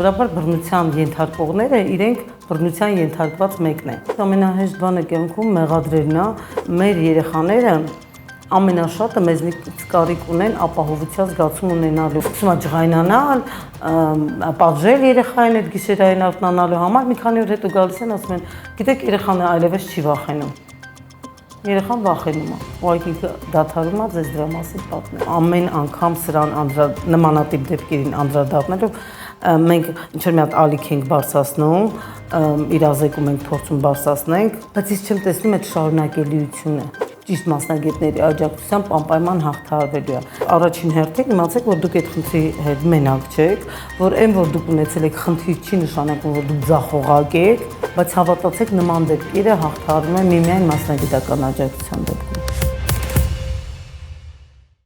Սովորաբար բռնության ենթարկողները իրենք բռնության ենթարկված մեկն են։ Ամենահեշտ բանը կյանքում մեղադրելն է, մեր երեխաները ամենաշատը մեզնից կարիք ունեն ապահովության զգացում ունենալու։ Սկսում է ջղայնանալ, պատժել երեխային այդ գիշերային արթնանալու համար, մի քանի օր հետո գալիս են ասում են, գիտեք, երեխան այլևս չի վախենում։ Երեխան վախենում է, ուղղակի դադարում է ձեզ դրա մասին պատմել։ Ամեն անգամ սրան նմանատիպ դեպքերին անդրադառնալով մենք ինչ-որ մի հատ ալիք ենք բարձրացնում, իրազեկում ենք, փորձում բարձրացնենք, բայց ես չեմ տեսնում այդ շարունակելիությունը։ Ճիշտ մասնագետների աջակցությամբ անպայման հաղթահարվելու է։ Առաջին հերթին իմացեք, որ դուք այդ խնդրի հետ մենակ չեք, որ այն, որ դուք ունեցել եք խնդիր, չի նշանակում, որ դուք ձախողակ եք, բայց հավատացեք, նման դեպքերը հաղթահարվում են միմիայն մասնագիտական աջակցության դեպքում։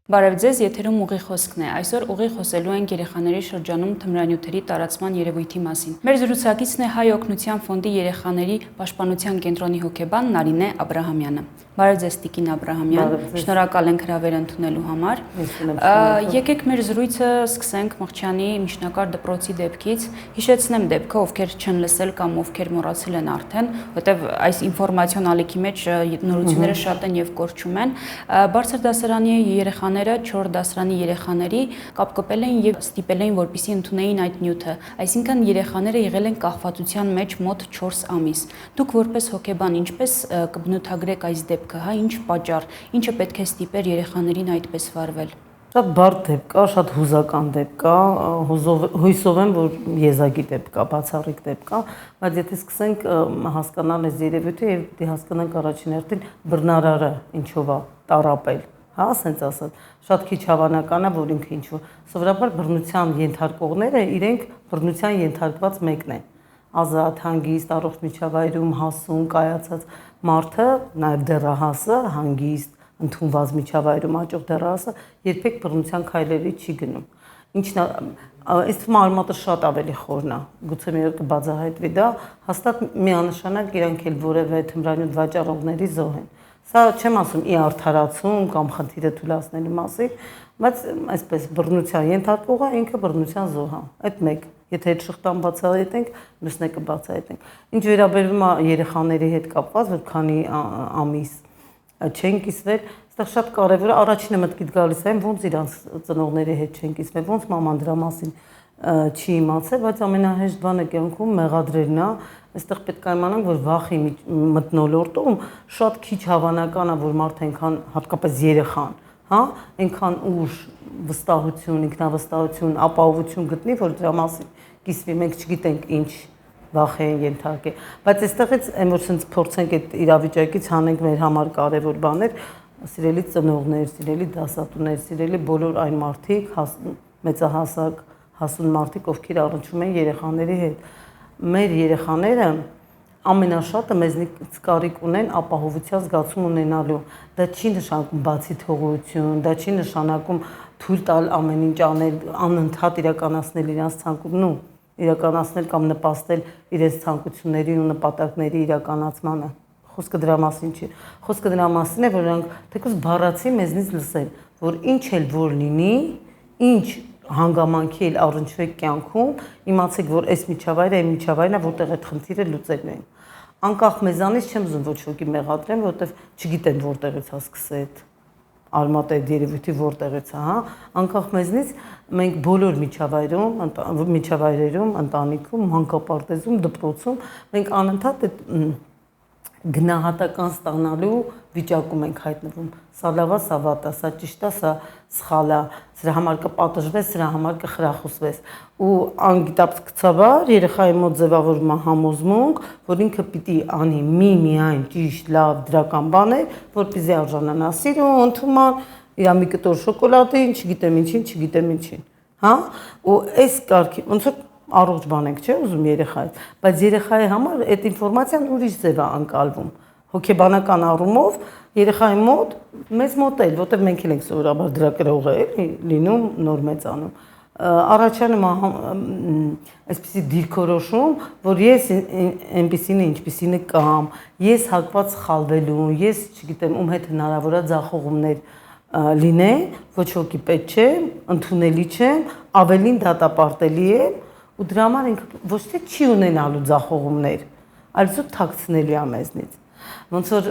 Բարև ձեզ, եթերում ուղի խոսքն է։ Այսօր ուղի խոսելու ենք երեխաների շրջանում թմրանյութերի տարածման երևույթի մասին։ Մեր զրուցակիցն է Հայ օգնության ֆոնդի երեխաների պաշտպանության կենտրոնի հոգեբան Նարինե Աբրահամյանը։ Բարև ձեզ, Տիկին Աբրահամյան, շնորհակալ ենք հրավերը ընդունելու համար։ Եկեք մեր զրույցը սկսենք Մղջյանի միջնակարգ դպրոցի դեպքից։ Հիշեցնեմ դեպքը, ովքեր չեն լսել կամ ովքեր մոռացել են արդեն, որտեղ այս ինֆորմացիոն ալիքի մեջ նորությունները շատ են եւ կորչում են։ Բարձր դասարանի երեխաները 4 դասարանի երեխաների կապկպել էին եւ ստիպել էին, որպեսզի ընդունեին այդ նյութը։ Այսինքն երեխաները եղել են կախվածության մեջ մոտ 4 ամիս։ Դուք որպես հոգեբան ինչպես կբնութագրեք այս դեպքը, հա, ինչ պատճառ, ինչը պետք է ստիպեր երեխաներին այդպես վարվել։ Շատ բարդ դեպք կա, շատ հուզական դեպք կա, հույսով եմ, որ եզակի դեպք կա, բացառիկ դեպք կա, բայց եթե սկսենք հասկանալ այս երևույթը եւ դե հասկանանք առաջին հերթին բռնարարը ինչով է տառապել, հա, ասենց ասած, շատ քիչ հավանական է, որ ինքը ինչ-որ սովորաբար բռնության ենթարկողները իրենք բռնության ենթարկված մեկն են։ Ազատ, հանգիստ, առողջ միջավայրում հասուն, կայացած մարդը, նաեւ դեռահասը, հանգիստ, ընդունված միջավայրում աճող դեռահասը երբեք բռնության քայլերի չի գնում։ Ինչն է, այս թվում արմատը շատ ավելի խորն է, գուցե մի օր կբացահայտվի դա, հաստատ միանշանակ իրանք էլ որևէ թմրանյութ վաճառողների զոհ են։ Սա չեմ ասում ի արդարացում կամ խնդիրը թույլատնելու մասին, բայց այսպես բռնության ենթարկողը ինքը բռնության զոհ է։ Այդ մեկ, եթե այդ շղթան բացահայտենք, մյուսն է կբացահայտենք։ Ինչ վերաբերում է երեխաների հետ կապված, որ քանի ամիս չեն կիսվել, այստեղ շատ կարևոր է, առաջինը մտքիդ գալիս է, ոնց իրանց ծնողների հետ չեն կիսվել, ոնց մաման դրա մասին չի իմացել, բայց ամենահեշտ բանը կյանքում մեղադրելն է։ Այստեղ պետք է իմանանք, որ վախի մթնոլորտում շատ քիչ հավանական է, որ մարդը այնքան, հատկապես երեխան, հա, այնքան ուժ, վստահություն, ինքնավստահություն, ապահովություն գտնի, որ դրա մասին կիսվի, մենք չգիտենք ինչ վախ են ենթարկել, բայց այստեղից այն որ ցենց փորձենք այդ իրավիճակից հանենք մեր համար կարևոր բաներ, սիրելի ծնողներ, սիրելի դասատուներ, սիրելի բոլոր այն մարդիկ, մեծահասակ, հասուն մարդիկ, ովքեր առնչվում են երեխաների հետ։ Մեր երեխաները ամենաշատը մեզնից կարիք ունեն ապահովության զգացում ունենալու։ Դա չի նշանակում բացի թողություն, դա չի նշանակում թույլ տալ ամեն ինչ անել, անընդհատ իրականացնել իրենց ցանկությունն ու իրականացնել կամ նպաստել իրենց ցանկությունների ու նպատակների իրականացմանը։ Խոսքը դրա մասին չի։ Խոսքը դրա մասին է, որ նրանք թեկուզ բառացի մեզնից լսեն, որ ինչ էլ որ լինի, ինչ հանգամանքի էլ առնչվեք կյանքում, իմացեք, որ այս միջավայրը այն միջավայրն է, որտեղ այդ խնդիրը լուծելու են։ Անկախ մեզանից չեմ ուզում ոչ ոքի մեղադրեմ, որովհետև չգիտեմ որտեղից է սկսել այդ արմատը այդ երևույթի որտեղից է, հա, անկախ մեզնից մենք բոլոր միջավայրերում, ընտանիքում, մանկապարտեզում, դպրոցում մենք անընդհատ այդ գնահատական ստանալու վիճակում ենք հայտնվում։ Սա լավ է, սա վատ է, սա ճիշտ է, սա սխալ է, սրա համար կպատժվես, սրա համար կխրախուսվես։ Ու անգիտակցաբար երեխայի մոտ ձևավորվում է համոզմունք, որ ինքը պիտի անի միայն ճիշտ, լավ, դրական բաներ, որպեսզի արժանանա սիրո, ընդունման, իր մի կտոր շոկոլադին, չգիտեմ ինչին, հա? Ու այս կարգի ոնց որ առողջ բան ենք, չէ՞, ուզում երեխայից, բայց երեխայի համար այդ ինֆորմացիան ուրիշ ձև է անցալվում։ Հոգեբանական առումով երեխայի մոտ մեզ մոտ էլ, որտեղ մենք էլ ենք սովորաբար դրա կրողը լինում, նոր մեծանում։ Առաջանում այսպիսի դիրքորոշում, որ ես այնպիսին է, ինչպիսին է կամ, ես հակված սխալվելու, ես չգիտեմ, ում հետ հնարավոր է ձախողումներ լինեն, ոչ ոքի պետք չէ, ընդունելի չեմ, ավելին դատապարտելի է, ու դրա համար ինքը ոչ թե չի ունենալու ձախողումներ, այլ զուտ թաքցնելու է մեզնից։ Ոնց որ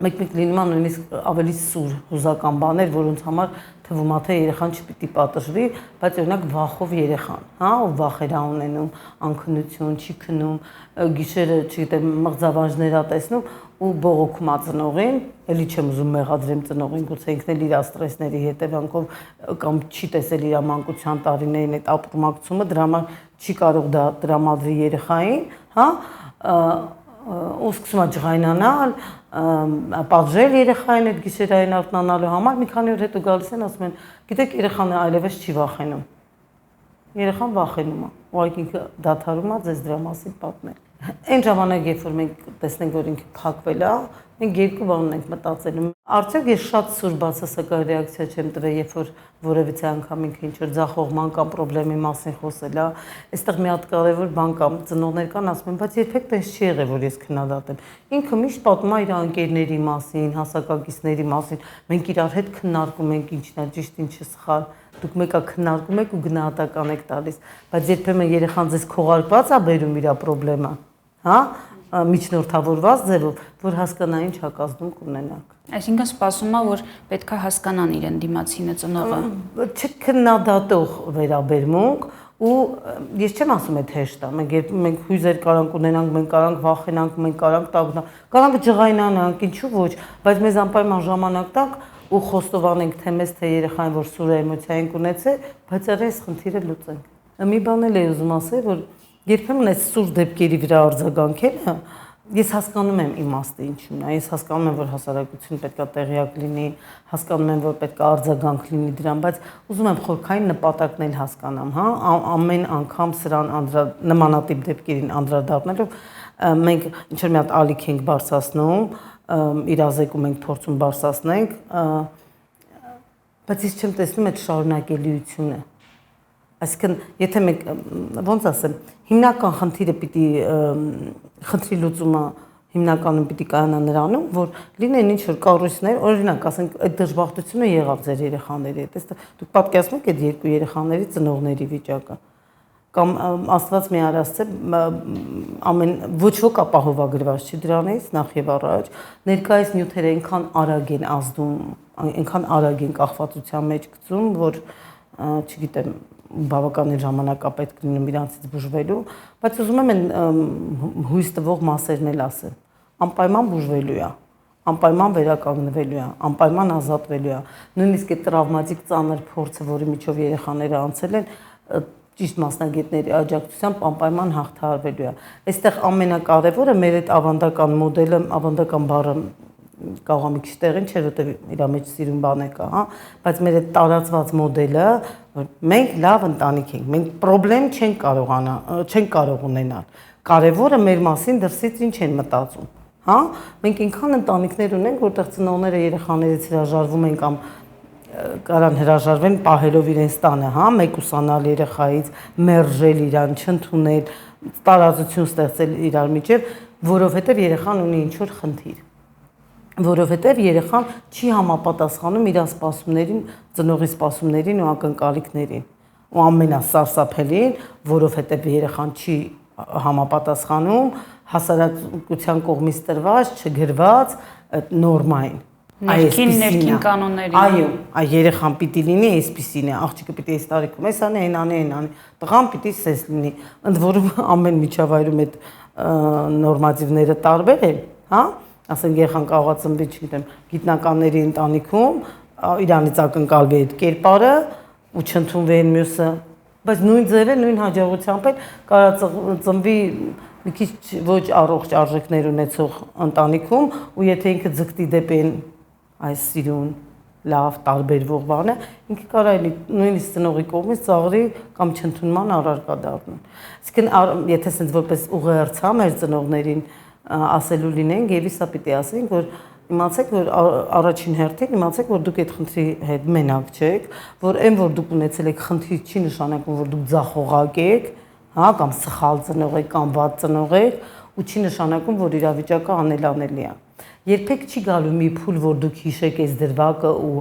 մեկ-մեկ լինում է նույնիսկ ավելի սուր հուզական բաներ, որոնց համար թվում է թե երեխան չպիտի պատժվի, բայց օրինակ վախով երեխան, հա, ու վախեր է ունենում, անքնություն, չի քնում, գիշերը, չգիտեմ, մղձավանջներ է տեսնում ու բողոքում է ծնողին, էլի չեմ ուզում մեղադրեմ ծնողին, գուցե ինքն էլ իր ստրեսների հետևանքով կամ չի տեսել իր մանկության տարիներին այդ ապրումակցումը, դրա համար չի կարող դա տրամադրի երեխային, հա, ու սկսում է ջղայնանալ, պատժել երեխային այդ գիշերային արթնանալու համար, մի քանի օր հետո գալիս են ասում են, գիտեք, երեխան այլևս չի վախենում։ Երեխան վախենում է, ուղղակի ինքը դադարում է ձեզ դրա մասին պատմել։ Այն ժամանակ, երբ որ մենք տեսնենք, որ ինքը փակվել է, մենք երկու բան ունենք մտածելու։ Արդյոք ես շատ սուր բացասական ռեակցիա չեմ տվել, երբ որ որևիցե անգամ ինքը ինչ-որ ձախողման կամ խնդրի մասին խոսել է։ Այստեղ մի հատ կարևոր բան կա, ծնողներ կան ասում են, բայց երբեք տես չի եղել, որ ես քննադատեմ։ Ինքը միշտ պատմում է իր ընկերների մասին, հասակակիցների մասին։ Մենք իրար հետ քննարկում ենք ինչն է ճիշտ, ինչը սխալ։ Դուք մեկը քննարկում եք ու գնահատական եք տալիս, բայց երբեմն երեխան ձեզ քողարկված է բերում իր խնդրեմը, հա, միջնորդավորված ձևով, որ հասկանա ինչ հակազդում կունենաք։ Այսինքն սպասում է, որ պետք է հասկանան իրեն դիմացինը ծնողը։ Չքննադատող վերաբերմունք ու ես չեմ ասում այդ հեշտ է, մենք հույզեր կարանք ունենանք, մենք կարանք վախենանք, մենք կարանք տագնանք, կարանք ջղայնանանք, ինչու ոչ, բայց մեզ անպայման ժամանակ տակ ու խոստովանենք թե մեզ թե երեխային, որ սուր էմոցիա ենք ունեցել, բայց այս խնդիրը լուծենք։ Մի բան էլ եմ ուզում ասել, որ երբեմն այս սուր դեպքերի վրա արձագանքելը ես հասկանում եմ իմաստը ինչու՞մն է, ես հասկանում եմ, որ հասարակությունը պետք է տեղյակ լինի, հասկանում եմ, որ պետք է արձագանք լինի դրան, բայց ուզում եմ խորքային նպատակն էլ հասկանամ, հա, ամեն անգամ սրան նմանատիպ դեպքերին անդրադառնալով մենք ինչ-որ մի հատ ալիք ենք բարձրացնում, իրազեկում ենք, փորձում բարձրացնենք, բայց ես չեմ տեսնում այդ շարունակելիությունը։ Այսինքն, եթե մենք ոնց ասեմ, հիմնական խնդրի լուծումը հիմնականում պիտի կայանա նրանում, որ լինեն ինչ-որ կառույցներ, օրինակ, ասենք, այդ դժբախտությունը եղավ ձեր երեխաների հետ, դուք պատկերացնում եք այդ երկու երեխաների ծնողների վիճակը, կամ Աստված մի արասցե ոչ ոք ապահովագրված չի դրանից, նախ եւ առաջ, ներկայիս նյութերը այնքան արագ են ազդում, այնքան արագ են կախվածության մեջ գցում, որ չգիտեմ, բավականին ժամանակ է պետք լինում իրանցից բուժվելու, բայց ուզում եմ հույս տվող մասերն էլ ասեմ, անպայման բուժվելու է, անպայման վերականգնվելու է, անպայման ազատվելու է, նույնիսկ այդ տրավմատիկ ծանր փորձը, որի միջով երեխաները անցել են, ճիշտ մասնագետների աջակցությամբ անպայման հաղթահարվելու է։ Այստեղ ամենակարևորը մեր այդ ավանդական մոդելը, ավանդական բառը կարող է մի քիչ տեղին չէ, որտեղ իր մեջ սիրուն բան է կա, հա, բայց մեր այդ տարածված մոդելը, որ մենք լավ ընտանիք ենք, մենք խնդրեմ չենք կարող ունենալ։ Կարևորը մեր մասին դրսից ինչ են մտածում, հա, մենք այնքան ընտանիքներ ունենք, որտեղ ծնողները երեխաներից հրաժարվում են կամ կարան հրաժարվեն պահելով իրենց տանը, հա, մեկուսանալ երեխայից, մերժել իրան, չընդունել, տարածություն ստեղծել իրար միջև, որովհետև երեխան ունի ինչ-որ խնդիր, որովհետև երեխան չի համապատասխանում իր սպասումներին, ծնողի սպասումներին ու ակնկալիքներին, ու ամենասարսափելին, որովհետև երեխան չի համապատասխանում հասարակության կողմից տրված, չգրված նորմային։ Ներքին կանոնների։ Այո, երեխան պիտի լինի այսպիսին է, աղջիկը պիտի այս տարիքում էս անի, այն անի, այն անի, տղան պիտի սես լինի։ Ընդ որում ամեն միջավայրում այդ նորմատիվները տարբեր են, հա, ասենք երեխան կարող է ծնվի, չգիտեմ, գիտնականների ընտանիքում, իրանից ակնկալվի այդ կերպարը ու չընդունվի այն մյուսը, բայց նույն ձևը, նույն հաջողությամբ էլ կարող ծնվի մի քիչ ոչ առողջ արժեքներ ունեցող ընտանիքում ու եթե ինքը ձգտի դեպի այս սիրուն, լավ, տարբերվող բանը, ինքը կարող է նույնիսկ ծնողի կողմից ծաղրի կամ չընդունման առարկա դառնալ։ Այսինքն, եթե ասենք որպես ուղերձ հա մեր ծնողներին ասելու լինենք, եւ իսա պիտի ասենք, որ իմացեք, որ առաջին հերթին իմացեք, որ դուք այդ խնդրի հետ մենակ չեք, որ այն որ դուք ունեցել եք խնդիր չի նշանակում, որ դուք ձախողակ եք, հա, կամ սխալ ծնող եք, կամ վատ ծնող եք, ու չի նշանակում, որ իրավիճակը անելանելի է։ Երբեք չի գալու մի փուլ, որ դուք հիշեք այս դրվագը ու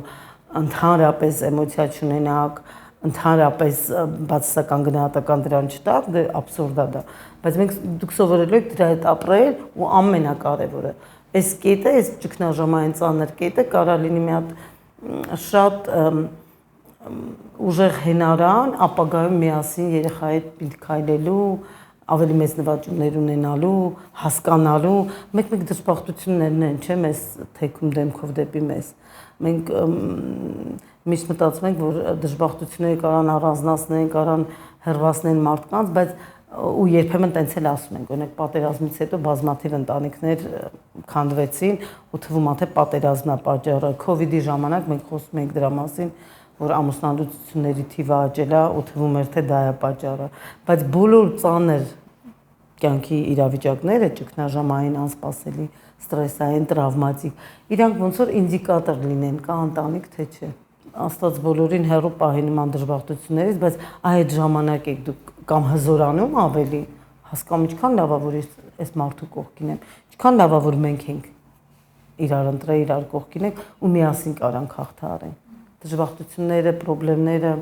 ընդհանրապես էմոցիա չունենաք, ընդհանրապես բացասական գնահատական դրան չտա, դե աբսուրդ է դա։ Բայց մենք դուք սովորելու եք դրա հետ ապրել ու ամենակարևորը, այս կետը, այս ճգնաժամային ծանր կետը կարա լինի մի հատ շատ ուժեղ հենարան, ապագայում միասին երեխայի հետ քայլելու, ավելի մեծ նվաճումներ ունենալու, հասկանալու, մեկ-մեկ դժբախտություններն են, չէ՞, մեզ թեքում դեմքով դեպի մեզ։ Մենք միշտ մտածում ենք, որ դժբախտությունները կարան առանձնացնեն, կարան հեռացնեն մարդկանց, բայց ու երբեմն տենց էլ ասում ենք, օրինակ պատերազմից հետո բազմաթիվ ընտանիքներ քանդվեցին, ու թվում է թե պատերազմն է պատճառը։ Քովիդի ժամանակ մենք խոսում ենք դրա մասին, որ ամուսնալուծությունների թիվը աճել է, ու թվում էր թե դա է պատճառը, բայց բոլոր ծանր կյանքի իրավիճակները, ճգնաժամային, անսպասելի, ստրեսային, տրավմատիկ, իրանք ոնց որ ինդիկատոր լինեն, կա ընտանիք, թե չէ։ Աստված բոլորին հեռու պահի նման դժբախտություններից, բայց այդ ժամանակ եք դուք կամ հզորանում ավելի, հասկանում ինչքան լավ է, որ այս մարդու կողքին եմ, ինչքան լավ է, որ մենք ենք իրար ընտրել, իրար կողքին ենք ու միասին կարանք հաղթահարենք։ Դժբախտությունները, խնդիրները,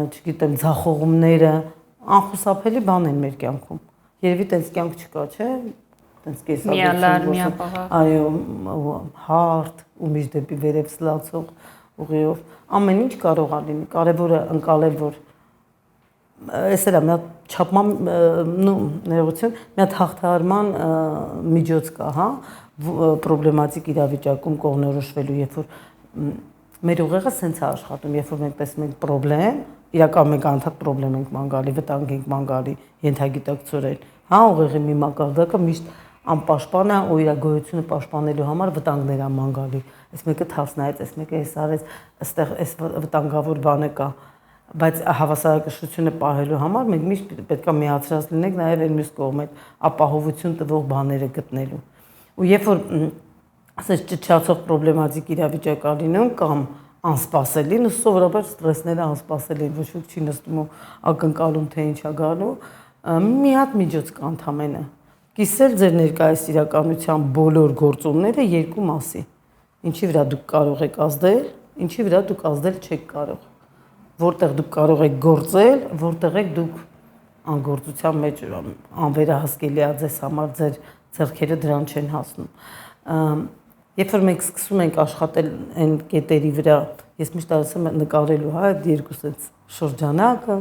չգիտեմ, ձախողումները անխուսափելի բան են մեր կյանքում։ Երևի տենց կյանք չկա, չէ՞։ Տենց կեսագործություն, այո, հարթ ու միշտ դեպի վերև սլացող ուղիով ամեն ինչ կարող է լինի, կարևորը ընկալել, որ այս էլա մի հատ չափման, ներողություն, մի հատ հաղթահարման միջոց կա, հա, պրոբլեմատիկ իրավիճակում կողմնորոշվելու, երբ որ մեր ուղեղը սենց է աշխատում, երբ որ մենք տեսնում ենք պրոբլեմ, իրականում մենք անդադ պրոբլեմ ենք ման գալի, վտանգ ենք ման գալի, ենթագիտակցորեն, հա, ուղեղի մի մակարդակը միշտ անպաշտպան է ու իր գոյությունը պաշտպանելու համար վտանգներ է ման գալի։ Այս մեկը թարս նայեց, այս մեկը էս արեց, այստեղ այս վտանգավոր բանը կա, բայց հավասարակշռությունը պահելու համար մենք միշտ պետք է միացրած լինենք նաև այն մյուս կողմը ապահովություն տվող բաները գտնելու։ Ու երբ որ ասես ճճացող պրոբլեմատիկ իրավիճակ է լինում կամ անսպասելին, ու սովորաբար ստրեսները անսպասելի են, ոչ ոք չի նստում ու ակնկալում թե ինչ է գալու, մի հատ միջոց կա ընդամենը։ Կիսել ձեր ներկայիս իրականության բոլոր գործոնները երկու մասի։ Ինչի վրա դուք կարող եք ազդել, ինչի վրա դուք ազդել չեք կարող։ Որտեղ դուք կարող եք գործել, որտեղ եք դուք անգործության մեջ անվերահսկելի է ձեզ համար, ձեր ձեռքերը դրան չեն հասնում։ Երբ որ մենք սկսում ենք աշխատել այն կետերի վրա, ես միշտ ասում եմ նկարելու, հա, այդ երկուս այդ շրջանակը,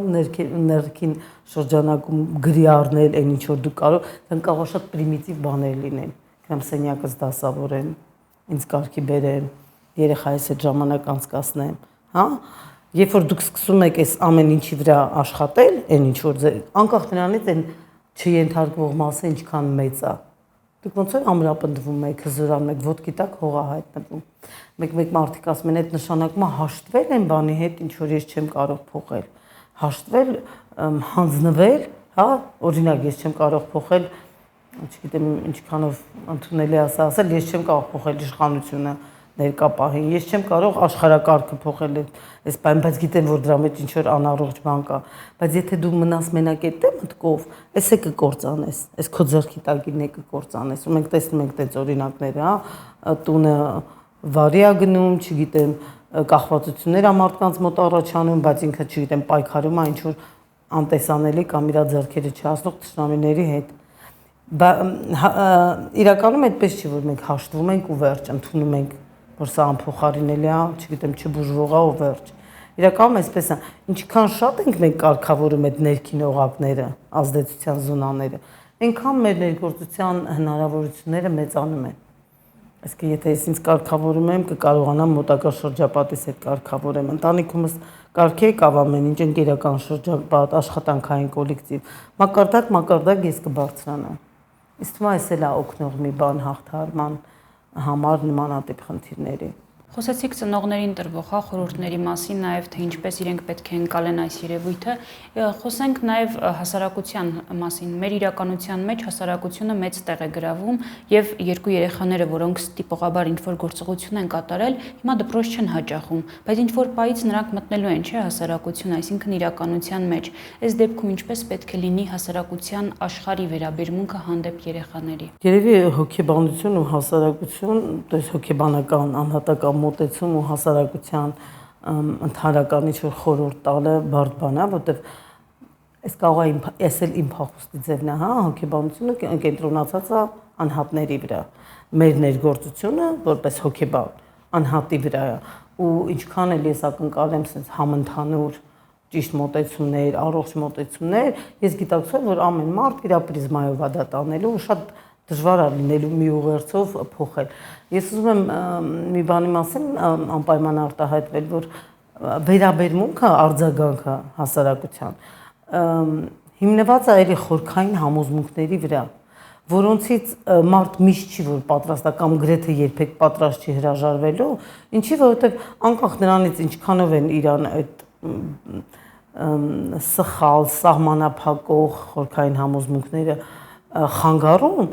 ներքին շրջանակում գրի առնել այն ինչ որ դու կարող, դա կարող է շատ պրիմիտիվ բաներ լինեն։ Կամ սենյակս դասավորեմ, ինձ կարգի բերեմ, երեխայիս հետ ժամանակ անցկացնեմ, հա։ Երբ որ դուք սկսում եք այս ամեն ինչի վրա աշխատել, այն ինչ որ անկախ նրանից այն չենթարկվող մասը ինչքան մեծ է, դուք ոնց որ ամրապնդվում եք, հզորանում եք, ոտքի տակ հող է հայտնվում։ Մեկ-մեկ մարդիկ ասում են, այդ նշանակում է հաշտվել այն բանի հետ, ինչ որ ես չեմ կարող փոխել։ Հաշտվել, հանձնվել, հա, օրինակ ես չեմ կարող փոխել, չգիտեմ ինչքանով ընդունելի է ասել, ես չեմ կարող փոխել իշխանությունը ներկա պահին, ես չեմ կարող աշխարհակարգը փոխել այս բան, բայց գիտեմ, որ դրա մեջ ինչ որ անառողջ բան կա, բայց եթե դու մնաս մենակ այդ մտքով, էս է կկործանես, այս քո ձեռքի տակին է կկործանես, ու մենք տեսնում ենք դες օրինակները, հա, տունը վարի է գնում, չգիտեմ, կախվածություններ է մարդկանց մոտ առաջանում, բայց ինքը, չգիտեմ, պայքարում է ինչ որ անտեսանելի կամ իր ձեռքերը չհասնող թշնամիների հետ։ Իրականում այդպես չի, որ մենք հաշտվում ենք ու վերջ, ընդունում ենք, որ սա անփոխարինելի է, չգիտեմ, չբուժվող է ու վերջ։ Իրականում այսպես է, ինչքան շատ ենք մենք կարգավորում այդ ներքին օղակները, ազդեցության զոնաները, այնքան մեր ներգործության հնարավորությունները մեծանում են։ Այսինքն եթե ես ինձ կարգավորում եմ, կկարողանամ մոտակա շրջապատից հետ կարգավորեմ, ընտանիքումս կարգեի կավ ամեն ինչ, ընկերական շրջապատ, աշխատանքային կոլեկտիվ, մակարդակ ես կբարձրանամ։ Իսկ թվում է այս էլ է օգնող մի բան հաղթահարման համար նմանատիպ խնդիրների։ Խոսեցիք ծնողներին տրվող խորհուրդների մասին, նաև թե ինչպես իրենք պետք է ընկալեն այս երևույթը, խոսենք նաև հասարակության մասին։ Մեր իրականության մեջ հասարակությունը մեծ տեղ է գրավում եւ երկու երեխաները, որոնք տիպողաբար ինչ-որ գործողություն են կատարել, հիմա դպրոց չեն հաճախում, բայց ինչ-որ պայից նրանք մտնելու են, չէ, հասարակություն, այսինքն իրականության մեջ։ Այս դեպքում ինչպես պետք է լինի հասարակության աշխարհի վերաբերմունքը հանդեպ երեխաների։ Երևի հոգեբանություն ու հասարակություն, դες հոգեբանական անհատական մոտեցում ու հասարակության ընդհանրական ինչ-որ խորհուրդ տալը բարդ բան է, որտեղ այս կարող է ասել իմ փախուստի ձևն է, հա, հոգեբանությունը կենտրոնացած է անհատների վրա։ Մեր ներգործությունը որպես հոգեբան անհատի վրա է, ու ինչքան էլ ես ակնկալեմ sense համընդհանուր ճիշտ մոտեցումներ, առողջ մոտեցումներ, ես գիտակցում եմ, որ ամեն մարդ իր պրիզմայով է դա տանելու ու շատ դժվար է լինելու մի ուղերձով փոխել։ Ես ուզում եմ մի բանի մասին անպայման արտահայտվել, որ վերաբերմունքը, արձագանքը հասարակության հիմնված է այլ խորքային համոզմունքների վրա, որոնցից մարդ միշտ չի որ պատրաստ է կամ գրեթե երբեք պատրաստ չի հրաժարվելու, ինչի որովհետև անկախ նրանից ինչքանով են իրան այդ սխալ, սահմանափակող խորքային համոզմունքները խանգարում,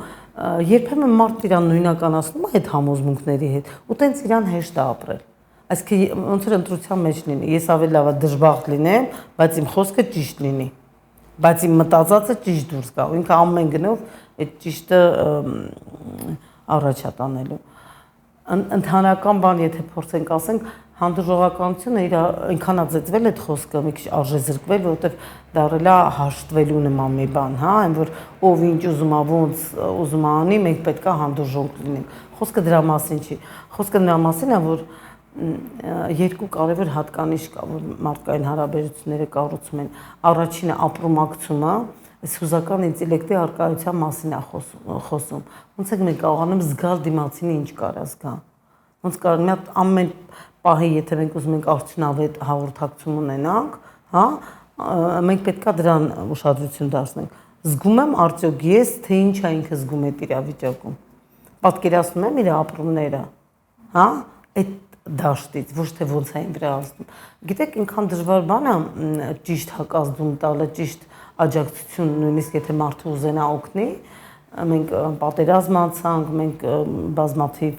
երբեմն մարդ իրան նույնականացնում է այդ համոզմունքների հետ ու տենց իրան հեշտ է ապրել։ Այսինքն ոնց որ ընտրության մեջ լինի, ես ավելի լավ է դժբախտ լինեմ, բայց իմ խոսքը ճիշտ լինի, բայց իմ մտածածը ճիշտ դուրս գա, ու ինքը ամեն գնով այդ ճիշտը առաջ է տանելու։ Ընդհանրական բան, եթե փորձենք ասենք, հանդուրժողականությունը իր այնքան է ծեծվել այդ խոսքը, մի քիչ արժեզրկվել, որովհետև դառել է հաշտվելու նման մի բան, հա, այն որ ով ինչ ուզում է, ոնց ուզում է անի, մենք պետք է հանդուրժող լինենք։ Խոսքը դրա մասին չի։ Խոսքը նրա մասին է, որ երկու կարևոր հատկանիշ կա, որ մարդկային հարաբերությունները կառուցում են։ Առաջինը ապրումակցումը, այս հուզական ինտելեկտի արկայության մասին է խոսում։ Ոնց է մենք կարողանում զգալ դիմացինը ինչ կարա զգա։ Ոնց կարող մի հատ ամեն պահի, եթե մենք ուզում ենք արդյունավետ հաղորդակցություն ունենանք, հա, մենք պետք է դրան ուշադրություն դարձնենք։ Զգում եմ արդյոք ես, թե ինչ է ինքը զգում այդ իրավիճակում։ Պատկերացնում եմ իր ապրումները, հա, այդ դաշտից, ոչ թե ոնց է այն վրա ազդում։ Գիտեք, ինքան դժվար բան է ճիշտ հակազդում տալը, ճիշտ աջակցություն, նույնիսկ եթե մարդը ուզենա օգնի, մենք պատերազմ անցանք, մենք բազմաթիվ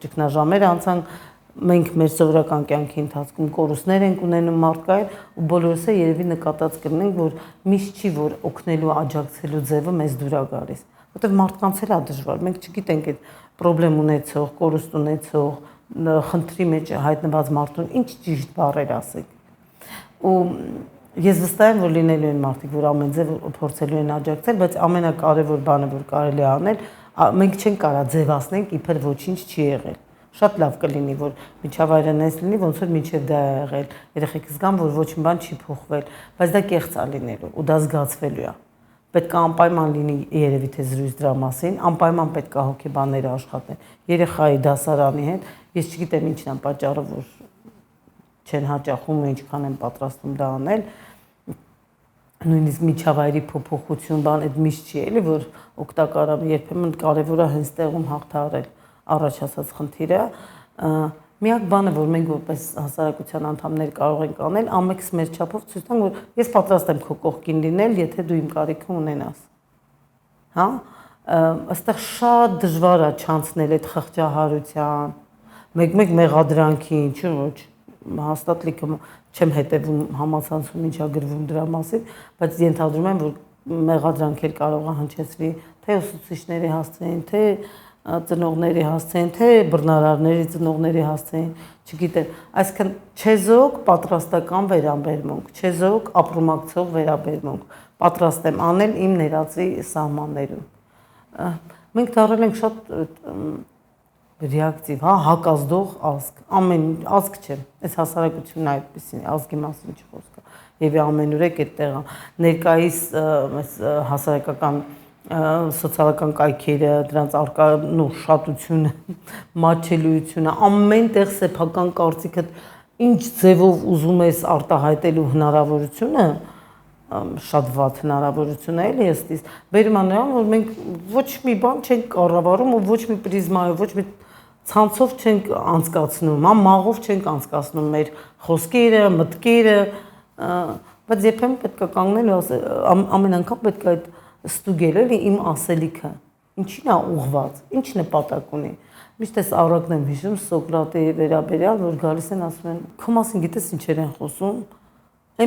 ճգնաժամեր անցանք, մենք մեր սովորական կյանքի ընթացքում կորուստներ ենք ունենում մարդկային ու բոլորս է երևի նկատած կլինենք, որ միշտ չի, որ օգնելու, աջակցելու ձևը մեզ դուր է գալիս, որտեղ մարդկանց էլ է դժվար, մենք չգիտենք այդ պրոբլեմ ունեցող, կորուստ ունեցող, խնդրի մեջ հայտնված մարդուն ինչ ճիշտ բառեր ասենք։ Ու ես վստահ եմ, որ լինելու են մարդիկ, որ ամեն ձև փորձելու են աջակցել, բայց ամենակարևոր բանը, որ կարելի է անել, մենք չենք կարա ձևացնենք, իբր ոչինչ չի եղել։ Շատ լավ կլինի, որ միջավայրը նես լինի, ոնց որ մինչև դա է եղել, երեխեքը զգան, որ ոչ մի բան չի փոխվել, բայց դա կեղծ է լինելու ու դա զգացվելու է։ Պետք է անպայման լինի երևի թե զրույց դրա մասին, անպայման պետք է հոգեբանները աշխատեն երեխայի դասարանի հետ։ Ես չգիտեմ ինչն է պատճառը, որ չեն հաճախում ու ինչքան են պատրաստում դա անել։ Նույնիսկ միջավայրի փոփոխություն բան այդ միշտ չի էլի, որ օգտակար է, երբեմն կարևոր է հենց տեղում հաղթահարել առաջացած խնդիրը։ Միակ բանը, որ մենք որպես հասարակության անդամներ կարող ենք անել, ամենքս մեր չափով ցույց տանք, որ ես պատրաստ եմ քո կողքին լինել, եթե դու իմ կարիքը ունենաս։ Հա, այստեղ շատ դժվար է չանցնել այդ խղճահարության, մեկ-մեկ մեղադրանքի, ինչու՞ ոչ, հաստատ լիքը չեմ հետևում համացանցում ինչա գրվում դրա մասին, բայց ենթադրում եմ, որ մեղադրանքեր կարող է հնչեցվի թե ուսուցիչների հասցեին, թե ծնողների հասցեին, թե բռնարարների ծնողների հասցեին, չգիտեմ, այսինքն չեզոք պատրաստական վերաբերմունք, չեզոք ապրումակցող վերաբերմունք, պատրաստ եմ անել իմ ներածի սահմաններում։ Մենք դառել ենք շատ ռեակտիվ, հա, հակազդող ազգ, ամեն ազգ չէ, այս հասարակությունն այդպեսին, ազգի մասին չի խոսքը, եւ ամենուրեք այդտեղ է, ներկայիս հասարակական սոցիալական կայքերը, դրանց արկա շատությունը, մատչելիությունը, ամեն տեղ սեփական կարծիքը, ինչ ձևով ուզում ես արտահայտելու հնարավորությունը, շատ վատ հնարավորություն է էլի ըստիս, բերում է նրան, որ մենք ոչ մի բան չենք կառավարում ու ոչ մի պրիզմայով, ոչ մի ցանցով չենք անցկացնում, հա, մաղով չենք անցկացնում մեր խոսքերը, մտքերը, բայց երբեմն պետք է կանգնել ու ասել, ամեն անգամ պետք է այդ ստուգել էլի իմ ասելիքը, ինչին է ուղղված, ինչ նպատակ ունի։ Միշտ էս առակն եմ հիշում Սոկրատի վերաբերյալ, որ գալիս են ասում են, քո մասին գիտես ինչեր են խոսում,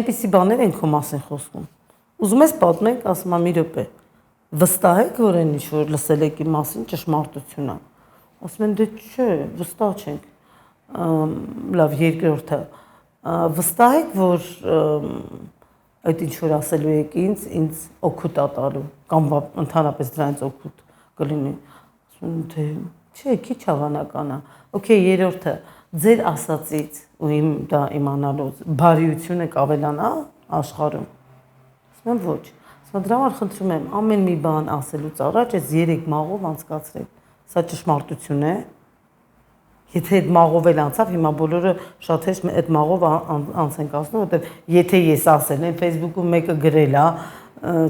այնպիսի բաներ են քո մասին խոսում։ Ուզում ես պատմենք, ասում եմ մի րոպե, վստահ եք, որ այն ինչ որ լսել եք իմ մասին ճշմարտություն է։ Ասում են դե չէ, վստահ չենք։ Լավ, երկրորդը, Վստահ եք, որ այդ ինչ որ ասելու եք ինձ օգուտ ա տալու կամ ընդհանրապես դրանից օգուտ կլինի։ Ասում եմ թե չէ, քիչ հավանական է։ Okay, երրորդը ձեր ասածից ու իմ դա իմանալուց բարիությունը կավելանա աշխարհում։ Ասում եմ ոչ։ Ասում դրա համար խնդրում եմ ամեն մի բան ասելուց առաջ այս 3 մաղով անցկացրեք։ Սա ճշմարտություն է։ Եթե այդ մաղով էլ անցավ, հիմա բոլորը շատ հեշտ այդ մաղով անց ենք ասնում, որտեղ եթե ես ասել եմ Facebook-ում մեկը գրել է,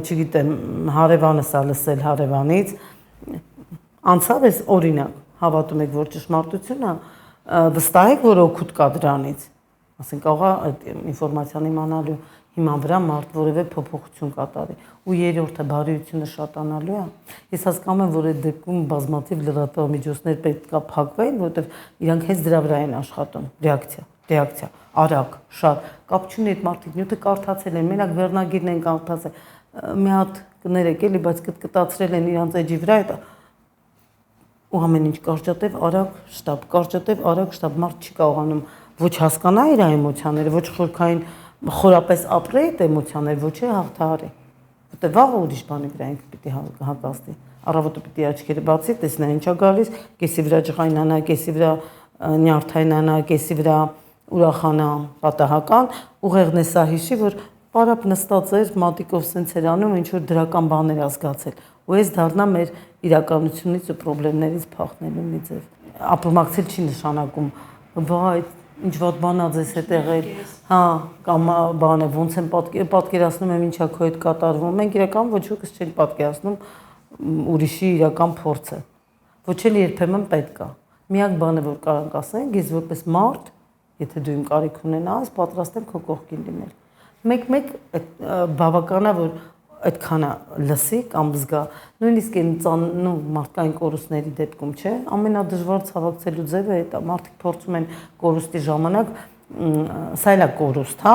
չգիտեմ, հարևանս է լսել հարևանից, անցավ էս օրինակ, հավատում եք, որ ճշմարտություն է, վստահ եք, որ օգուտ կա դրանից։ Ասենք աղա այդ ինֆորմացիան իմանալու հիման վրա մարդ որևէ փոփոխություն կատարի։ Ու երրորդը բարիությունը շատանալու է։ Ես հասկանում եմ, որ այդ դեպքում բազմաթիվ լրատվամիջոցներ պետք է փակվեն, որովհետև իրանք հենց դրա վրա են աշխատում։ Ռեակցիա, արագ, շատ։ Կապ չունի այդ մարդիկ նյութը կարդացել են, մենակ վերնագիրն են կարդացել։ Մի հատ կներեք էլի, բայց կտկտացրել են իրանց էջի վրա այդ ու ամեն ինչ կարճատև արագ շտաբ մարդ չի կարողանում ոչ հասկանա իր էմոցիաները, ոչ խորքային խորապես ապրի այդ էմոցիաները, ոչ է հաղթահարի։ Որտե վաղը ուրիշ բանի վրա ինքը պիտի հակասվի։ Առավոտը պիտի աչքերը բացի, տեսնա ինչա գալիս, կեսի վրա ջղայնանա, կեսի վրա նյարդայնանա, կեսի վրա ուրախանա, պատահական, ուղեղն է սա հիշի, որ պարապ նստած էր, մատիկով սենց էր անում, ինչ որ դրական բաներ ազգացել։ Ու այս դառնա մեր իրականությունից ու խնդիրներից փախնելու մի ձև։ Ապրումակցել չի նշանակում, վայ, ինչ վատ բան ա ձեզ հետ եղել, հա, կամ բանը ոնց եմ պատկերացնում եմ ինչա քո հետ կատարվում։ Մենք իրական ոչ ոքս չենք պատկերացնում ուրիշի իրական փորձը։ Ոչ էլ երբեմն պետք է։ Միակ բանը որ կարող ասենք, ես որպես մարդ, եթե դու իմ կարիք ունենաս, պատրաստ եմ քո կողքին լինել։ Մեկ բավական է որ այդքանը լսի կամ զգա, նույնիսկ այն ծանոթ մարդկային կորուստների դեպքում, չէ, ամենադժվար ցավակցելու ձևը է դա, մարդիկ փորձում են կորուստի ժամանակ, սա էլ է կորուստ, հա,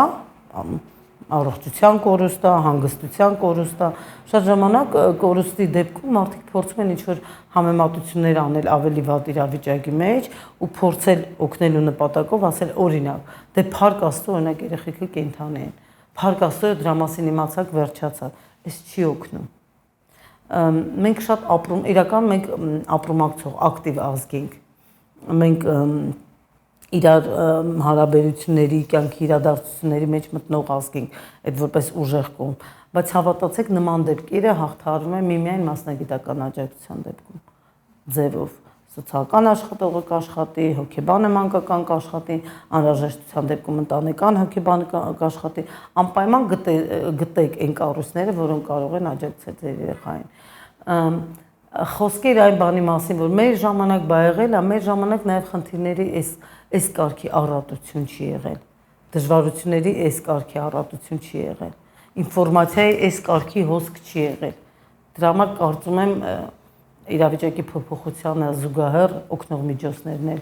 առողջության կորուստ է, հանգստության կորուստ է, շատ ժամանակ կորուստի դեպքում մարդիկ փորձում են ինչ-որ համեմատություններ անել ավելի վատ իրավիճակի մեջ ու փորձել օգնելու նպատակով ասել օրինակ, դե փառք Աստծո, օրինակ երեխեքը կենդանի են, փառք Աստծո դրա մասին իմացաք վերջացավ, այս չի օգնում։ Մենք շատ իրական մենք ապրումակցող ակտիվ ազգ ենք, մենք իրար հարաբերությունների, կյանքի իրադարձությունների մեջ մտնող ազգ ենք, այդ որպես ուժեղ կողմ, բայց հավատացեք նման դեպքերը հաղթահարվում են միմիայն մասնագիտական աջակցության դեպքում, ձևով, սոցիալական աշխատողը կաշխատի, հոգեբանը մանկական կաշխատի, անհրաժեշտության դեպքում ընտանեկան հոգեբանը կաշխատի, անպայման գտեք այն կառույցները, որոնք կարող են աջակցել ձեր երեխային։ Խոսքեր այն բանի մասին, որ մեր ժամանակ բա եղել է, մեր ժամանակ նաև խնդիրների այս կարգի առատություն չի եղել, դժվարությունների այս կարգի առատություն չի եղել, ինֆորմացիայի այս կարգի հոսք չի եղել։ Դրա համար կարծում եմ իրավիճակի փոփոխությանը զուգահեռ օգնող միջոցներն էլ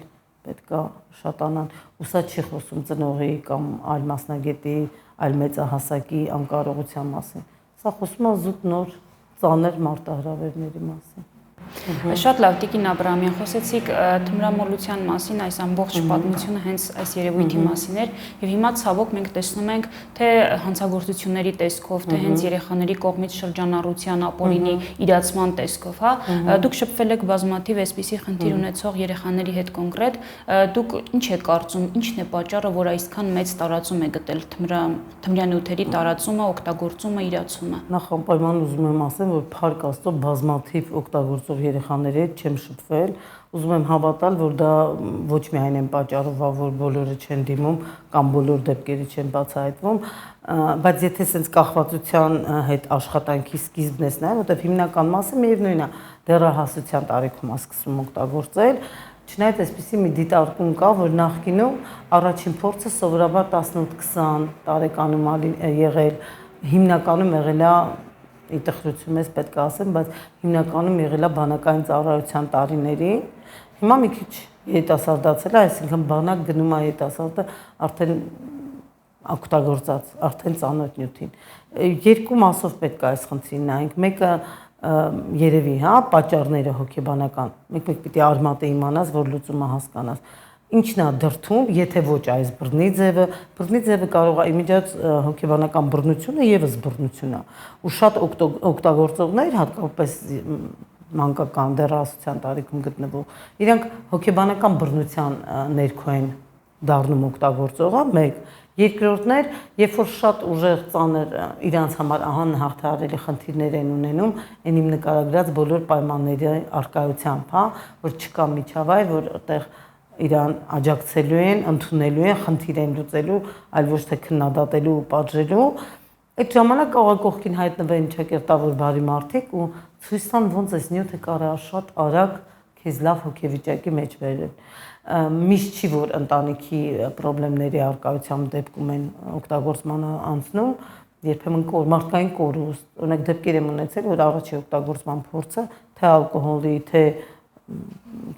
պետք է շատանան, ու սա չի խոսում ծնողի կամ այլ մասնագետի, այլ մեծահասակի անկարողության մասին, սա խոսում է զուտ նոր ծանր մարտահրավերների մասին։ Շատ լավ, Տիկին Աբրահամյան, խոսեցիք թմրամոլության մասին, այս ամբողջ պատմությունը հենց այս երևույթի մասին էր, եւ հիմա ցավոք մենք տեսնում ենք, թե հանցագործությունների տեսքով, թե հենց երեխաների կողմից շրջանառության ապօրինի իրացման տեսքով, հա, դուք շփվել եք բազմաթիվ այսպիսի խնդիր ունեցող երեխաների հետ կոնկրետ, դուք ինչ եք կարծում, ինչն է պատճառը, որ այսքան մեծ տարածում է գտել թմրանյութերի տարածումը, օգտագործումը, իրացումը։ Նախ անպայման ուզում եմ ասել, որ փառք Աստծո բազմաթիվ օգտագործող երեխաների հետ չեմ շփվել, ուզում եմ հավատալ, որ դա ոչ միայն այն պատճառով է, որ բոլորը չեն դիմում կամ բոլոր դեպքերը չեն բացահայտվում, բայց եթե sense կախվածության հետ աշխատանքի սկիզբն ես նայում, որտեղ հիմնական մասը միևնույնն է, դեռահասության տարիքում է սկսում օգտագործել, չնայած այսպիսի մի դիտարկում կա, որ նախկինում առաջին փորձը սովորաբար 18-20 տարեկանում եղել, հիմնականում եղել է իտխրություն ես պետք է ասեմ, բայց հիմնականում եղել է բանակային ծառայության տարիներին, հիմա մի քիչ երիտասարդացել է, այսինքն բանակ գնում է երիտասարդը արդեն օգտագործած, արդեն ծանոթ նյութին։ Երկու մասով պետք է այս խնդրին նայենք, մեկը երևի, հա, պատճառները հոգեբանական, մեկ-մեկ պիտի արմատը իմանաս, որ լուծումը հասկանաս։ ինչն է դրթում, եթե ոչ այս բռնի ձևը կարող է իմիջիատ հոգեբանական բռնությունը եւս բռնություն է։ Ու շատ օգտագործողներ, հատկապես մանկական դեռահասության տարիքում գտնվող, իրանք հոգեբանական բռնության ներքո են դառնում օգտագործողը, մեկ, երկրորդներ, երբ որ շատ ուժեղ ծանր իրանց համար անհաղթահարելի խնդիրներ են ունենում, այն իմ նկարագրած բոլոր պայմանների արկայությամբ, հա, որ չկա միջավայր, որ այդտեղ իրան աջակցելու են, ընդունելու են, խնդիր են լուծելու, այլ ոչ թե քննադատելու ու պատժելու, այդ ժամանակ կարող է կողքին հայտնվեն ճակերտավոր բարի մարդիկ ու ցույց տան ոնց այս նյութը կարող է շատ արագ քեզ լավ հոգեվիճակի մեջ բերել։ Միշտ չի որ ընտանիքի խնդիրների արկայությամբ դեպքում են օգտագործմանը անցնում, երբեմն մարդկային կորուստ, օրինակ դեպքեր եմ ունեցել, որ առաջի օգտագործման փորձը թե ալկոհոլի, թե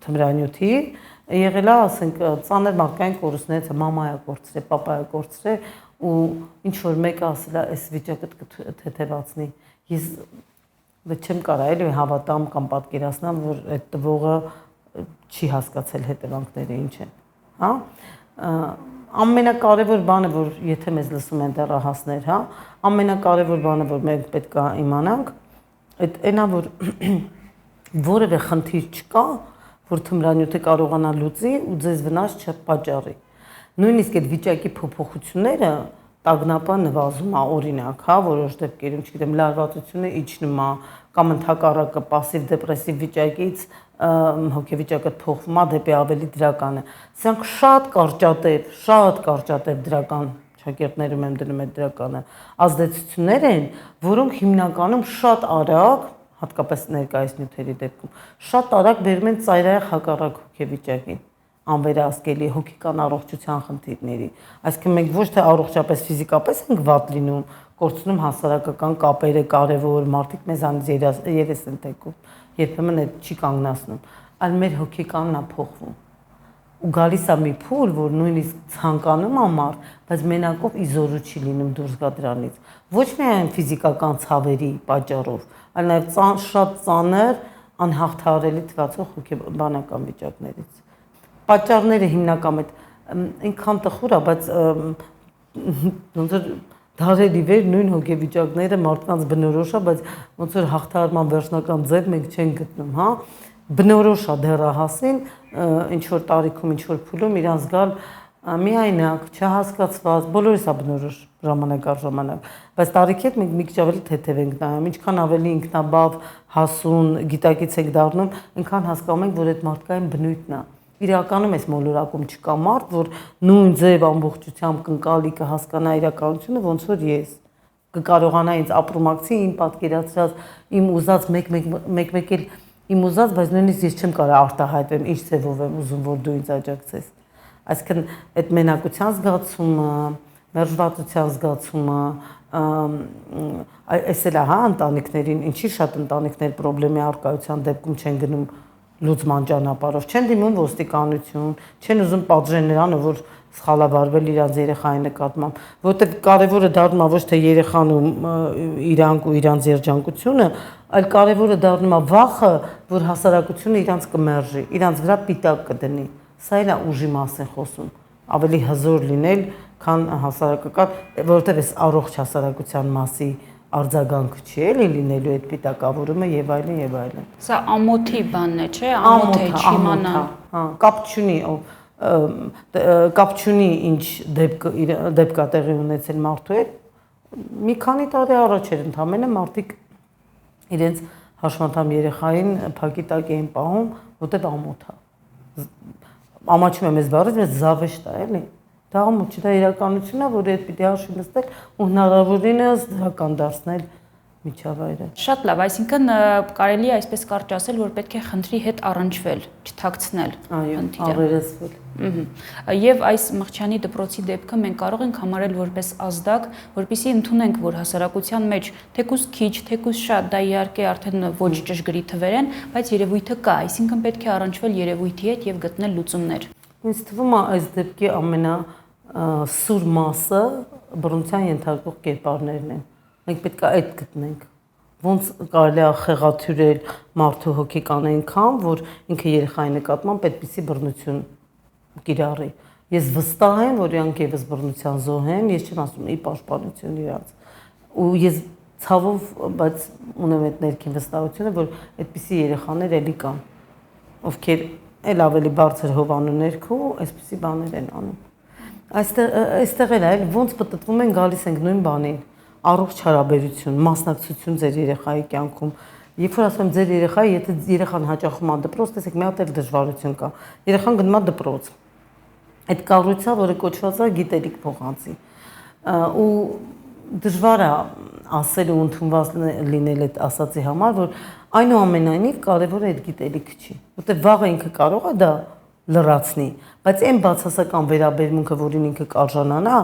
թմրանյութի եղել է, ասենք, ծանր մարդկային կորուստներից մամայա կորցրել, պապայա կորցրել ու ինչ որ մեկը ասել է, այս վիճակը թեթևացնի։ Ես չեմ կարող էլի հավատամ կամ պատկերացնեմ, որ այդ տվողը չի հասկացել հետևանքները ինչ են, հա։ Ամենակարևոր բանը, որ եթե մեզ լսում են դեռահասներ, հա, ամենակարևոր բանը, որ մենք պետք է իմանանք, այն է, որ որևէ խնդիր չկա, որ թմրանյութը կարողանա լուծի ու ձեզ վնաս չպատճառի։ Նույնիսկ այդ վիճակի փոփոխությունները տագնապը նվազում է, օրինակ, հա, որոշ դեպքերում, չգիտեմ, լարվածությունը իջնում է, կամ ընդհակառակը պասիվ դեպրեսիվ վիճակից հոգեվիճակը փոխվում է դեպի ավելի դրականը։ Սրանք շատ կարճատև դրական շակերտներում եմ դնում այդ դրականը ազդեցություններ են, որոնք հիմնականում շատ արագ, հատկապես ներկայիս նյութերի դեպքում, շատ արագ բերում են ծայրահեղ հակառակ հոգեվիճակին, անվերահսկելի հոգեկան առողջության խնդիրների։ Այսինքն մենք ոչ թե առողջապես ֆիզիկապես ենք վատ լինում, կորցնում հասարակական կապերը կարևոր, մարդիկ մեզանից երես են թեքում, երբեմն այդ չի կանգնացնում, այլ մեր հոգեկանն է փոխվում։ Ու գալիս է մի փուլ, որ նույնիսկ ցանկանում է մարդ, բայց մենակով իզորու չի լինում դուրս գա դրանից։ Ոչ միայն ֆիզիկական ցավերի պատճառով, այլ նաև շատ ծանր անհաղթահարելի թվացող հոգեբանական վիճակներից։ Պատճառները հիմնական այնքան տխուր է, բայց ոնց որ դարերի վեր նույն հոգեվիճակները մարդկանց բնորոշ է, բայց ոնց որ հաղթահարման վերջնական ձև մենք չենք գտնում, հա։ Բնորոշ է դեռահասին, ինչ որ տարիքում, ինչ որ փուլում իրան զգալ միայնակ, չհասկացված, բոլորիս է բնորոշ ժամանակ առ ժամանակ, բայց տարիքի հետ մենք մի քիչ ավելի թեթև ենք նայում, ինչքան ավելի ինքնաբավ, հասուն, գիտակից ենք դառնում, այնքան հասկանում ենք, որ այդ մարդկային բնույթն է։ Իրականում այս մոլորակում չկա մարդ, որ նույն ձև ամբողջությամբ կնկալի կհասկանա իրականությունը, ոնց որ ես կկարողանա ինձ ապրումակցի, իմ պատկերացրած, իմ ուզած մեկ էլ իմ ուզած, բայց նույնիսկ ես չեմ կարող արտահայտեմ ինչ ձևով եմ ուզում, որ դու ինձ աջակցես։ Այսինքն այդ մենակության զգացումը, մերժվածության զգացումը, այս էլ է, հա, ընտանիքներին, ինչի շատ ընտանիքներ խնդրի արկայության դեպքում չեն գնում լուծման ճանապարհով, չեն դիմում ոստիկանություն, չեն ուզում պատժեն նրան, որ սխալաբարվել իրանց երեխայի նկատմամբ, որտեղ կարևորը դառնում է ոչ թե երեխան ու իրանք ու իրանց երջանկությունը, այլ կարևորը դառնում է վախը, որ հասարակությունը իրանց կմերժի, իրանց վրա պիտակ կդնի։ Սա էլ է ուժի մասին խոսում, ավելի հզոր լինել, քան հասարակական, որովհետև այս առողջ հասարակության մասի արձագանք չի էլի լինելու այդ պիտակավորումը եւ այլն եւ այլն։ Սա ամոթի բանն է, չէ՞, ամոթ է, չիմանալ։ Հա, կապ չունի ինչ դեպք է տեղի ունեցել մարդու հետ։ Մի քանի տարի առաջ էր ընդամենը մարդիկ իրենց հաշմանդամ երեխային փակի տակ էին պահում, որտեղ ամոթ է։ Ամաչում եմ այս բառից, բայց զավեշտ է, էլի։ Դա ամոթ չի, դա իրականություն է, որ այդ պիտի հաշվի նստել ու հնարավորինս դրական դարձնել միջավայրը։ Շատ լավ, այսինքն կարելի է այսպես կարճ ասել, որ պետք է խնդրի հետ առնչվել, չթաքցնել խնդիրը։ Ավերեցվել։ Եվ այս Մղջյանի դպրոցի դեպքը մենք կարող ենք համարել որպես ազդակ, որպեսզի ընդունենք, որ հասարակության մեջ թեկուզ քիչ, թեկուզ շատ, դա իհարկե արդեն ոչ ճշգրիտ թվեր են, բայց երևույթը կա, այսինքն պետք է առնչվել երևույթի հետ եւ գտնել լուծումներ։ Ինձ թվում է այս դեպքի ամենասուր մասը բռնության ենթարկող կերպարներն են։ Մենք պետք է այդ գտնենք։ Ոնց կարելի է խեղաթյուրել մարդու հոգեկան այնքան, որ ինքը երեխայի նկատմամբ այդպիսի բռնություն կիրառի։ Ես վստահ եմ, որ իրանք եւս բռնության զոհ են, ես չեմ ասում ի պաշտպանություն իրանց։ Ու ես ցավով, բայց ունեմ այդ ներքին վստահությունը, որ այդպիսի երեխաներ էլի կան, ովքեր էլ ավելի բարձր հովանու ներքո այսպիսի բաներ են անում։ Այստեղ էլ այլ ոնց պատտվում են գալիս ենք նույն բանին, առողջ հարաբերություն, մասնակցություն ձեր երեխայի կյանքում։ Երբ որ ասում եմ ձեր երեխայի, եթե երեխան հաճախում է դպրոց, տեսեք, մի հատ էլ դժվարություն կա։ Երեխան գնում է դպրոց։ Այդ կառույցը, որը կոչված է գիտելիք փոխանցի։ Ու դժվար է ասել ու ընդունված լինել այդ ասացի համար, որ այնուամենայնիվ կարևորը այդ գիտելիքը չի, որտեղ վաղը ինքը կարող է դա լրացնի, բայց այն բացասական վերաբերմունքը, որին ինքը կարժանանա,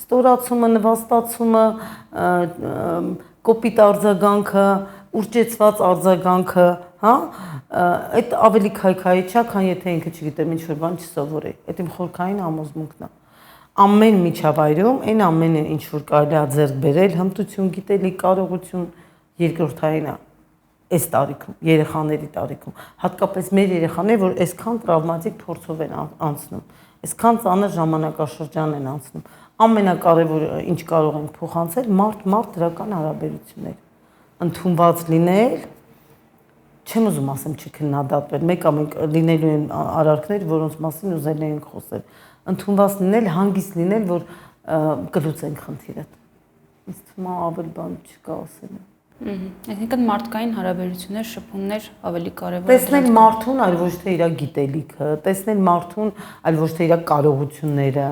ստորացումը, նվաստացումը, կոպիտ արձագանքը, ուռճեցված արձագանքը, հա, այդ ավելի քայքայիչ է, քան եթե ինքը չգիտեմ ինչ-որ բան չսովորի։ Այդ իմ խորքային համոզմունքն է։ Ամեն միջավայրում այն ամենը, ինչ որ կարելի է ձեռք բերել, հմտություն, գիտելիք, կարողություն, երկրորդային է այս տարիքում, երեխաների տարիքում, հատկապես մեր երեխաները, որ այսքան տրավմատիկ փորձով են անցնում, այսքան ծանր ժամանակաշրջան են անցնում։ Ամենակարևորը, ինչ կարող ենք փոխանցել, մարդ դրական հարաբերություններ, ընդունված լինել, չեմ ուզում ասեմ չքննադատվել, մեկ ամենք լինելու են արարքներ, որոնց մասին ուզել ենք խոսել, ընդունված լինել, հանգիստ լինել, որ կլուծենք խնդիրը։ Ինձ թվում է ավելի բան չկա ասելու։ Այսինքն մարդկային հարաբերություններ, շփումներ ավելի կարևոր են։ Տեսնել մարդուն, այլ ոչ թե իր գիտելիքը, տեսնել մարդուն, այլ ոչ թե իր կարողությունները,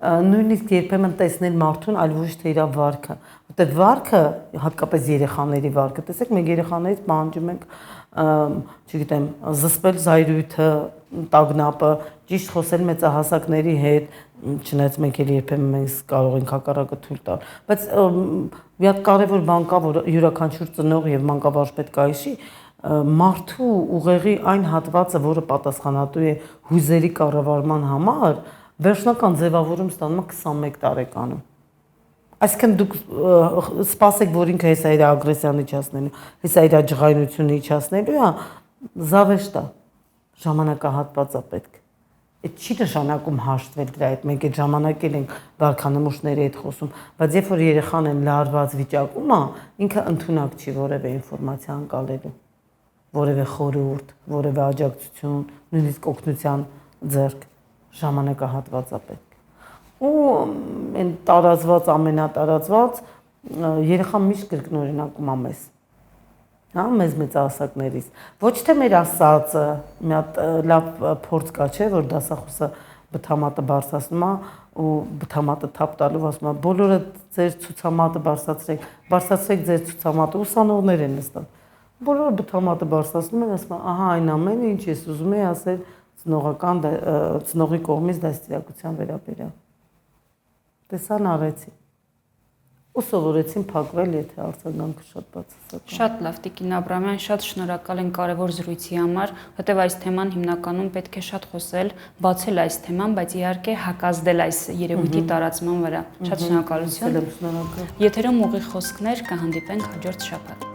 նույնիսկ երբեմն տեսնել մարդուն, այլ ոչ թե իր վարքը, որտեղ վարքը, հատկապես երեխաների վարքը, տեսեք, մենք երեխաներից պահանջում ենք, չգիտեմ, զսպել զայրույթը, տագնապը, ճիշտ խոսել մեծահասակների հետ, չնայած մենք էլ երբեմն մենք կարող ենք հակառակը թույլ տալ, բայց մի հատ կարևոր բան կա, որ յուրաքանչյուր ծնող եւ մանկավարժ պետք է հիշի, մարդու ուղեղի այն հատվածը, որը պատասխանատու է հույզերի կառավարման համար, վերջնական ձևավորում ստանում է 21 տարեկանում։ Այսինքն դուք սպասեք, որ ինքը հեսա իր ագրեսիան իջացնելու, հեսա իր ջղայնությունը իջացնելու է, զավեշտ է, ժամանակահատված է պետք։ Այդ չի նշանակում հաշտվել դրա հետ, մենք այդ ժամանակ էլ ենք վարքանմուշների հետ խոսում, բայց երբ որ երեխան են լարված վիճակում է, ինքը ընդունակ չի որևէ ինֆորմացիա անցալելու, որևէ խորհուրդ, որևէ աջակցություն, նույնիսկ օգնության ձեռք, ժամանակահատված է պետք։ Ու այն տարածված, ամենատարածված երեխան միշտ կրկնօրինակում է մեզ, հա, մեզ մեծահասակներից, ոչ թե մեր ասածը, մի հատ լավ փորձ կա, չէ, որ դասախոսը բթամատը բարձրացնում է ու բթամատը թափ տալով ասում է բոլորը ձեր ցուցամատը բարձրացրեք ձեր ցուցամատը, ուսանողներ են նստած, բոլորը բթամատը բարձրացնում են, ասում են, ահա այն ամենը, ինչ ես ուզում եի ասել ծնողի կողմից դաստիարակության վերաբերյալ։ Տեսան արեցի։ Ու սովորեցին փակվել, եթե արձագանքը շատ բացասական։ Շատ լավ, Տիկին Աբրամյան, շատ շնորհակալ ենք կարևոր զրույցի համար, որտեղ այս թեման հիմնականում պետք է շատ խոսել, բացել այս թեման, բայց իհարկե հակազդել այս երևույթի տարածման վրա։ Շատ շնորհակալություն։ Շնորհակալ։ Եթերում ուղիղ խոսքներ, կհանդիպենք հաջորդ շաբաթ։